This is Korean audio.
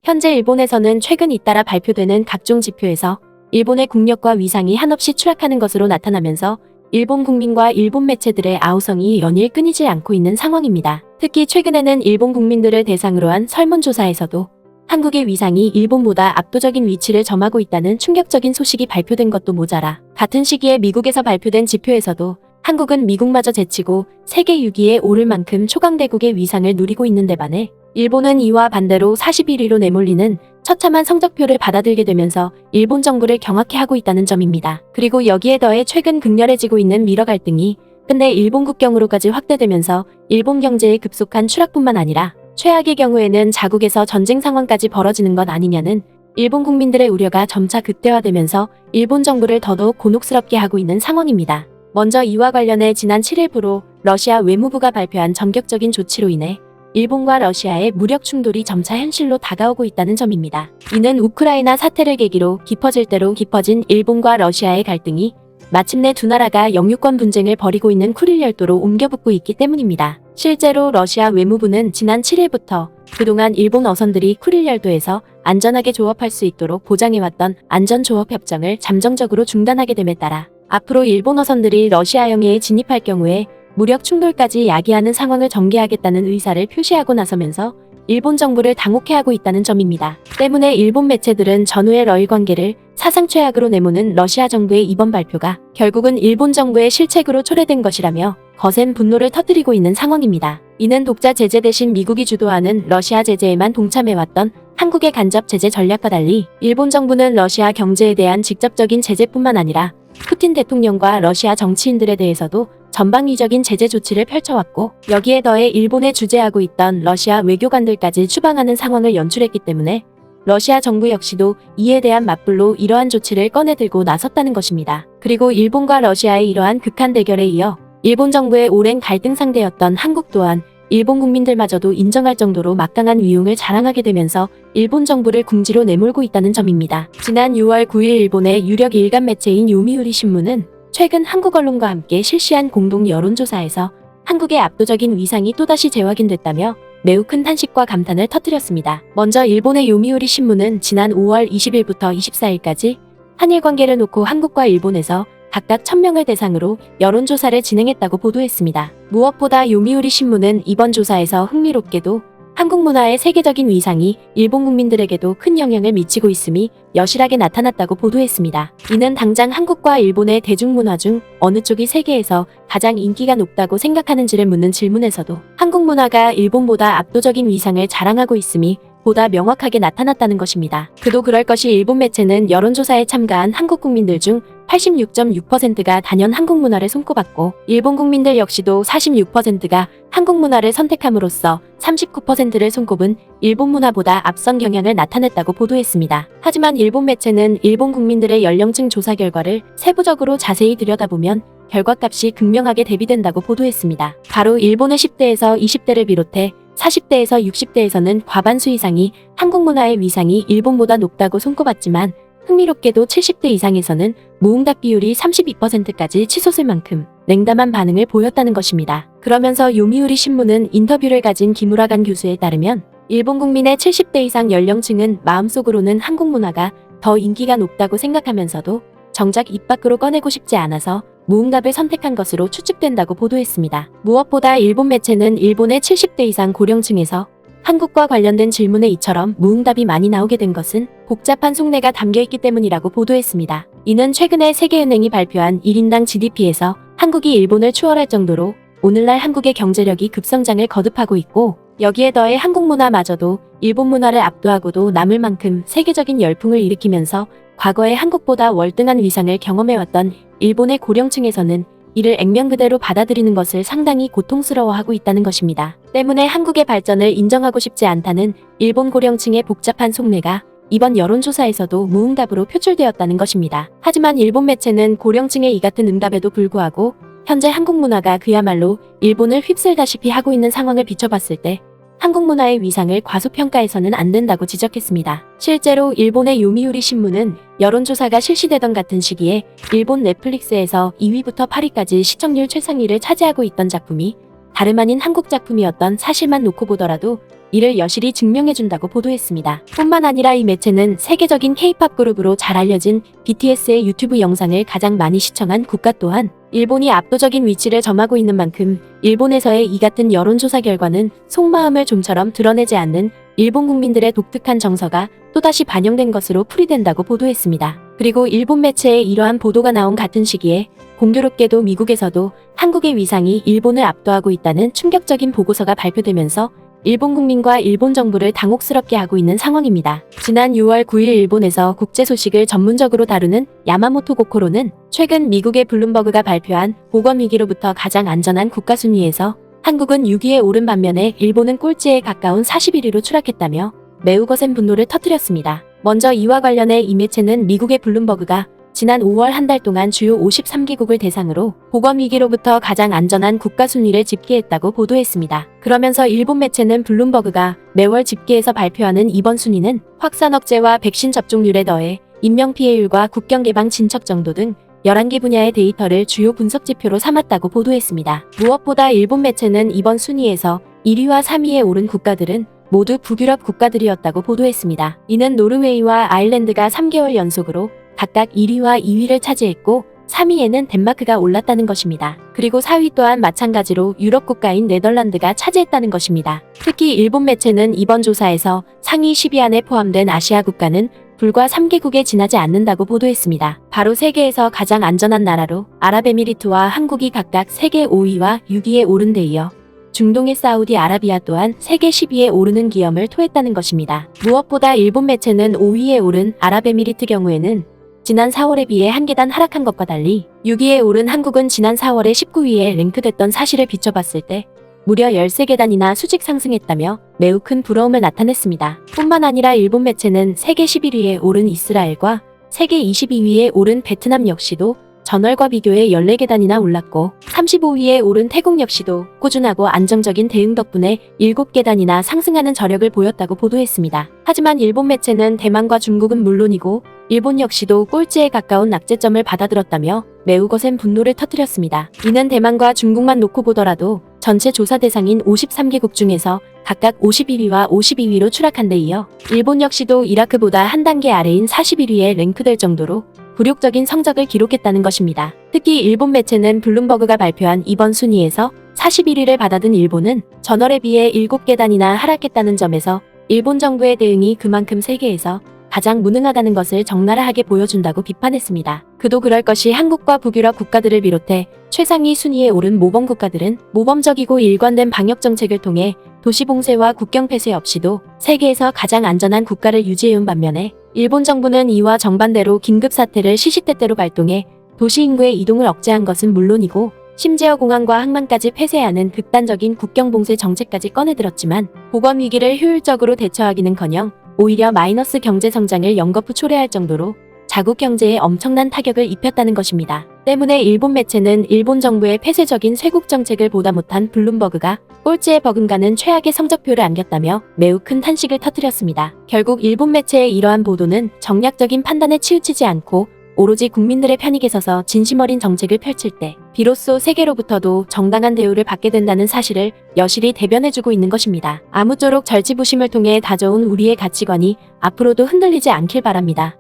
현재 일본에서는 최근 잇따라 발표되는 각종 지표에서 일본의 국력과 위상이 한없이 추락하는 것으로 나타나면서 일본 국민과 일본 매체들의 아우성이 연일 끊이지 않고 있는 상황입니다. 특히 최근에는 일본 국민들을 대상으로 한 설문조사에서도 한국의 위상이 일본보다 압도적인 위치를 점하고 있다는 충격적인 소식이 발표된 것도 모자라 같은 시기에 미국에서 발표된 지표에서도 한국은 미국마저 제치고 세계 6위에 오를 만큼 초강대국의 위상을 누리고 있는데 반해 일본은 이와 반대로 41위로 내몰리는 처참한 성적표를 받아들게 되면서 일본 정부를 경악해 하고 있다는 점입니다. 그리고 여기에 더해 최근 극렬해지고 있는 미러 갈등이 끝내 일본 국경으로까지 확대되면서 일본 경제의 급속한 추락뿐만 아니라 최악의 경우에는 자국에서 전쟁 상황까지 벌어지는 것 아니냐는 일본 국민들의 우려가 점차 극대화되면서 일본 정부를 더더욱 곤혹스럽게 하고 있는 상황입니다. 먼저 이와 관련해 지난 7일부로 러시아 외무부가 발표한 전격적인 조치로 인해 일본과 러시아의 무력 충돌이 점차 현실로 다가오고 있다는 점입니다. 이는 우크라이나 사태를 계기로 깊어질 대로 깊어진 일본과 러시아의 갈등이 마침내 두 나라가 영유권 분쟁을 벌이고 있는 쿠릴 열도로 옮겨붙고 있기 때문입니다. 실제로 러시아 외무부는 지난 7일부터 그동안 일본 어선들이 쿠릴 열도에서 안전하게 조업할 수 있도록 보장해왔던 안전조업협정을 잠정적으로 중단하게 됨에 따라 앞으로 일본 어선들이 러시아 영해에 진입할 경우에 무력 충돌까지 야기하는 상황을 전개하겠다는 의사를 표시하고 나서면서 일본 정부를 당혹해하고 있다는 점입니다. 때문에 일본 매체들은 전후의 러일 관계를 사상 최악으로 내모는 러시아 정부의 이번 발표가 결국은 일본 정부의 실책으로 초래된 것이라며 거센 분노를 터뜨리고 있는 상황입니다. 이는 독자 제재 대신 미국이 주도하는 러시아 제재에만 동참해왔던 한국의 간접 제재 전략과 달리 일본 정부는 러시아 경제에 대한 직접적인 제재뿐만 아니라 푸틴 대통령과 러시아 정치인들에 대해서도 전방위적인 제재 조치를 펼쳐왔고 여기에 더해 일본에 주재하고 있던 러시아 외교관들까지 추방하는 상황을 연출했기 때문에 러시아 정부 역시도 이에 대한 맞불로 이러한 조치를 꺼내들고 나섰다는 것입니다. 그리고 일본과 러시아의 이러한 극한 대결에 이어 일본 정부의 오랜 갈등 상대였던 한국 또한 일본 국민들마저도 인정할 정도로 막강한 위용을 자랑하게 되면서 일본 정부를 궁지로 내몰고 있다는 점입니다. 지난 6월 9일 일본의 유력 일간 매체인 요미우리 신문은 최근 한국 언론과 함께 실시한 공동 여론조사에서 한국의 압도적인 위상이 또다시 재확인됐다며 매우 큰 탄식과 감탄을 터뜨렸습니다. 먼저 일본의 요미우리 신문은 지난 5월 20일부터 24일까지 한일 관계를 놓고 한국과 일본에서 각각 1000명을 대상으로 여론조사를 진행했다고 보도했습니다. 무엇보다 요미우리 신문은 이번 조사에서 흥미롭게도 한국 문화의 세계적인 위상이 일본 국민들에게도 큰 영향을 미치고 있음이 여실하게 나타났다고 보도했습니다. 이는 당장 한국과 일본의 대중문화 중 어느 쪽이 세계에서 가장 인기가 높다고 생각하는지를 묻는 질문에서도 한국 문화가 일본보다 압도적인 위상을 자랑하고 있음이 보다 명확하게 나타났다는 것입니다. 그도 그럴 것이 일본 매체는 여론조사에 참가한 한국 국민들 중 86.6%가 단연 한국 문화를 손꼽았고 일본 국민들 역시도 46%가 한국 문화를 선택함으로써 39%를 손꼽은 일본 문화보다 앞선 경향을 나타냈다고 보도했습니다. 하지만 일본 매체는 일본 국민들의 연령층 조사 결과를 세부적으로 자세히 들여다보면 결과값이 극명하게 대비된다고 보도했습니다. 바로 일본의 10대에서 20대를 비롯해 40대에서 60대에서는 과반수 이상이 한국 문화의 위상이 일본보다 높다고 손꼽았지만 흥미롭게도 70대 이상에서는 무응답 비율이 32%까지 치솟을 만큼 냉담한 반응을 보였다는 것입니다. 그러면서 요미우리 신문은 인터뷰를 가진 김우라간 교수에 따르면 일본 국민의 70대 이상 연령층은 마음속으로는 한국 문화가 더 인기가 높다고 생각하면서도 정작 입 밖으로 꺼내고 싶지 않아서 무응답을 선택한 것으로 추측된다고 보도했습니다. 무엇보다 일본 매체는 일본의 70대 이상 고령층에서 한국과 관련된 질문에 이처럼 무응답이 많이 나오게 된 것은 복잡한 속내가 담겨있기 때문이라고 보도했습니다. 이는 최근에 세계은행이 발표한 1인당 GDP에서 한국이 일본을 추월할 정도로 오늘날 한국의 경제력이 급성장을 거듭하고 있고 여기에 더해 한국 문화마저도 일본 문화를 압도하고도 남을 만큼 세계적인 열풍을 일으키면서 과거에 한국보다 월등한 위상을 경험해왔던 일본의 고령층에서는 이를 액면 그대로 받아들이는 것을 상당히 고통스러워하고 있다는 것입니다. 때문에 한국의 발전을 인정하고 싶지 않다는 일본 고령층의 복잡한 속내가 이번 여론조사에서도 무응답으로 표출되었다는 것입니다. 하지만 일본 매체는 고령층의 이 같은 응답에도 불구하고 현재 한국 문화가 그야말로 일본을 휩쓸다시피 하고 있는 상황을 비춰봤을 때 한국 문화의 위상을 과소평가해서는 안 된다고 지적했습니다. 실제로 일본의 요미우리 신문은 여론조사가 실시되던 같은 시기에 일본 넷플릭스에서 2위부터 8위까지 시청률 최상위를 차지하고 있던 작품이 다름 아닌 한국 작품이었던 사실만 놓고 보더라도 이를 여실히 증명해준다고 보도했습니다. 뿐만 아니라 이 매체는 세계적인 K-팝 그룹으로 잘 알려진 BTS의 유튜브 영상을 가장 많이 시청한 국가 또한 일본이 압도적인 위치를 점하고 있는 만큼 일본에서의 이 같은 여론조사 결과는 속마음을 좀처럼 드러내지 않는 일본 국민들의 독특한 정서가 또다시 반영된 것으로 풀이된다고 보도했습니다. 그리고 일본 매체의 이러한 보도가 나온 같은 시기에 공교롭게도 미국에서도 한국의 위상이 일본을 압도하고 있다는 충격적인 보고서가 발표되면서 일본 국민과 일본 정부를 당혹스럽게 하고 있는 상황입니다. 지난 6월 9일 일본에서 국제 소식을 전문적으로 다루는 야마모토 고코로는 최근 미국의 블룸버그가 발표한 보건위기로부터 가장 안전한 국가 순위에서 한국은 6위에 오른 반면에 일본은 꼴찌에 가까운 41위로 추락했다며 매우 거센 분노를 터뜨렸습니다. 먼저 이와 관련해 이 매체는 미국의 블룸버그가 지난 5월 한 달 동안 주요 53개국을 대상으로 보건위기로부터 가장 안전한 국가 순위를 집계했다고 보도했습니다. 그러면서 일본 매체는 블룸버그가 매월 집계해서 발표하는 이번 순위는 확산 억제와 백신 접종률에 더해 인명피해율과 국경 개방 진척 정도 등 11개 분야의 데이터를 주요 분석 지표로 삼았다고 보도했습니다. 무엇보다 일본 매체는 이번 순위에서 1위와 3위에 오른 국가들은 모두 북유럽 국가들이었다고 보도했습니다. 이는 노르웨이와 아일랜드가 3개월 연속으로 각각 1위와 2위를 차지했고 3위에는 덴마크가 올랐다는 것입니다. 그리고 4위 또한 마찬가지로 유럽 국가인 네덜란드가 차지했다는 것입니다. 특히 일본 매체는 이번 조사에서 상위 10위 안에 포함된 아시아 국가는 불과 3개국에 지나지 않는다고 보도했습니다. 바로 세계에서 가장 안전한 나라로 아랍에미리트와 한국이 각각 세계 5위와 6위에 오른 데 이어 중동의 사우디아라비아 또한 세계 10위에 오르는 기염을 토했다는 것입니다. 무엇보다 일본 매체는 5위에 오른 아랍에미리트 경우에는 지난 4월에 비해 한 계단 하락한 것과 달리 6위에 오른 한국은 지난 4월에 19위에 랭크됐던 사실을 비춰봤을 때 무려 13계단이나 수직 상승했다며 매우 큰 부러움을 나타냈습니다. 뿐만 아니라 일본 매체는 세계 11위에 오른 이스라엘과 세계 22위에 오른 베트남 역시도 전월과 비교해 14계단이나 올랐고 35위에 오른 태국 역시도 꾸준하고 안정적인 대응 덕분에 7계단이나 상승하는 저력을 보였다고 보도했습니다. 하지만 일본 매체는 대만과 중국은 물론이고 일본 역시도 꼴찌에 가까운 낙제점을 받아들었다며 매우 거센 분노를 터뜨렸습니다. 이는 대만과 중국만 놓고 보더라도 전체 조사 대상인 53개국 중에서 각각 51위와 52위로 추락한 데 이어 일본 역시도 이라크보다 한 단계 아래인 41위에 랭크될 정도로 굴욕적인 성적을 기록했다는 것입니다. 특히 일본 매체는 블룸버그가 발표한 이번 순위에서 41위를 받아든 일본은 전월에 비해 7계단이나 하락했다는 점에서 일본 정부의 대응이 그만큼 세계에서 가장 무능하다는 것을 적나라하게 보여준다고 비판했습니다. 그도 그럴 것이 한국과 북유럽 국가들을 비롯해 최상위 순위에 오른 모범 국가들은 모범적이고 일관된 방역 정책을 통해 도시 봉쇄와 국경 폐쇄 없이도 세계에서 가장 안전한 국가를 유지해온 반면에 일본 정부는 이와 정반대로 긴급사태를 시시때때로 발동해 도시 인구의 이동을 억제한 것은 물론이고 심지어 공항과 항만까지 폐쇄하는 극단적인 국경 봉쇄 정책까지 꺼내들었지만 보건 위기를 효율적으로 대처하기는커녕 오히려 마이너스 경제 성장을 연거푸 초래할 정도로 자국 경제에 엄청난 타격을 입혔다는 것입니다. 때문에 일본 매체는 일본 정부의 폐쇄적인 쇄국 정책을 보다 못한 블룸버그가 꼴찌에 버금가는 최악의 성적표를 안겼다며 매우 큰 탄식을 터뜨렸습니다. 결국 일본 매체의 이러한 보도는 정략적인 판단에 치우치지 않고 오로지 국민들의 편익에 서서 진심 어린 정책을 펼칠 때 비로소 세계로부터도 정당한 대우를 받게 된다는 사실을 여실히 대변해주고 있는 것입니다. 아무쪼록 절치부심을 통해 다져온 우리의 가치관이 앞으로도 흔들리지 않길 바랍니다.